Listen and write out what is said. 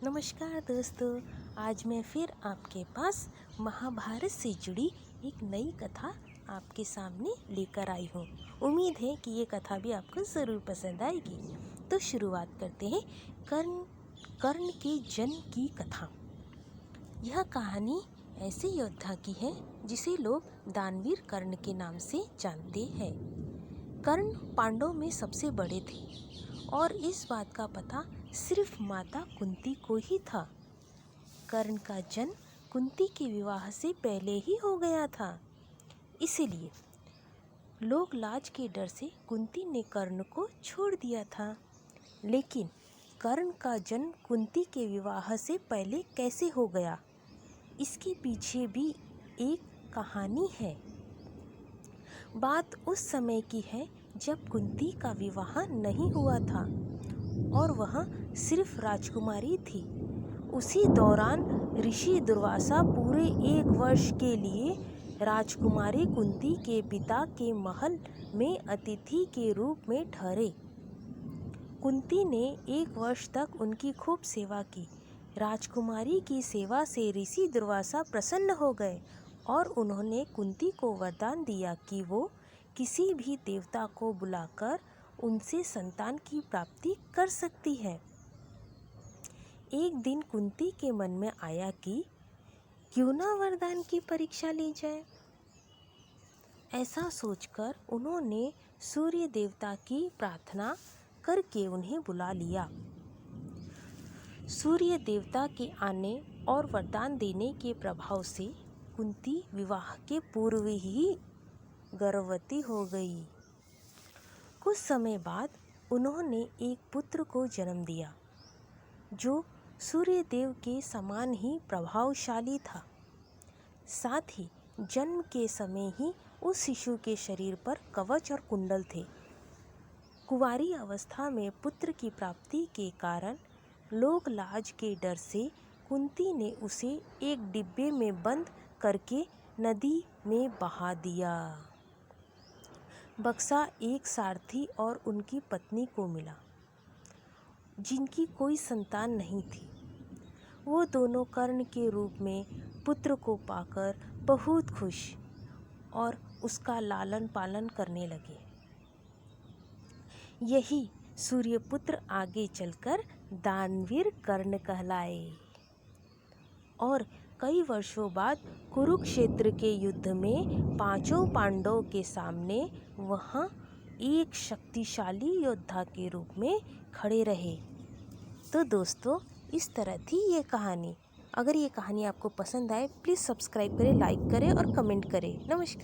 नमस्कार दोस्तों, आज मैं फिर आपके पास महाभारत से जुड़ी एक नई कथा आपके सामने लेकर आई हूँ। उम्मीद है कि ये कथा भी आपको ज़रूर पसंद आएगी। तो शुरुआत करते हैं कर्ण के जन्म की कथा। यह कहानी ऐसे योद्धा की है जिसे लोग दानवीर कर्ण के नाम से जानते हैं। कर्ण पांडवों में सबसे बड़े थे और इस बात का पता सिर्फ माता कुंती को ही था। कर्ण का जन्म कुंती के विवाह से पहले ही हो गया था, इसीलिए लोग लाज के डर से कुंती ने कर्ण को छोड़ दिया था। लेकिन कर्ण का जन्म कुंती के विवाह से पहले कैसे हो गया, इसके पीछे भी एक कहानी है। बात उस समय की है जब कुंती का विवाह नहीं हुआ था और वह सिर्फ राजकुमारी थी। उसी दौरान ऋषि दुर्वासा पूरे 1 वर्ष के लिए राजकुमारी कुंती के पिता के महल में अतिथि के रूप में ठहरे। कुंती ने 1 वर्ष तक उनकी खूब सेवा की। राजकुमारी की सेवा से ऋषि दुर्वासा प्रसन्न हो गए और उन्होंने कुंती को वरदान दिया कि वो किसी भी देवता को बुलाकर उनसे संतान की प्राप्ति कर सकती है। एक दिन कुंती के मन में आया कि क्यों ना वरदान की परीक्षा ली जाए। ऐसा सोचकर उन्होंने सूर्य देवता की प्रार्थना करके उन्हें बुला लिया। सूर्य देवता के आने और वरदान देने के प्रभाव से कुंती विवाह के पूर्व ही गर्भवती हो गई। कुछ समय बाद उन्होंने एक पुत्र को जन्म दिया जो सूर्य देव के समान ही प्रभावशाली था। साथ ही जन्म के समय ही उस शिशु के शरीर पर कवच और कुंडल थे। कुंवारी अवस्था में पुत्र की प्राप्ति के कारण लोग लाज के डर से कुंती ने उसे एक डिब्बे में बंद करके नदी में बहा दिया। बक्सा एक सारथी और उनकी पत्नी को मिला जिनकी कोई संतान नहीं थी। वो दोनों कर्ण के रूप में पुत्र को पाकर बहुत खुश और उसका लालन पालन करने लगे। यही सूर्यपुत्र आगे चलकर दानवीर कर्ण कहलाए और कई वर्षों बाद कुरुक्षेत्र के युद्ध में 5 पांडवों के सामने वहाँ एक शक्तिशाली योद्धा के रूप में खड़े रहे। तो दोस्तों, इस तरह थी ये कहानी। अगर ये कहानी आपको पसंद आए, प्लीज़ सब्सक्राइब करें, लाइक करें और कमेंट करें। नमस्कार।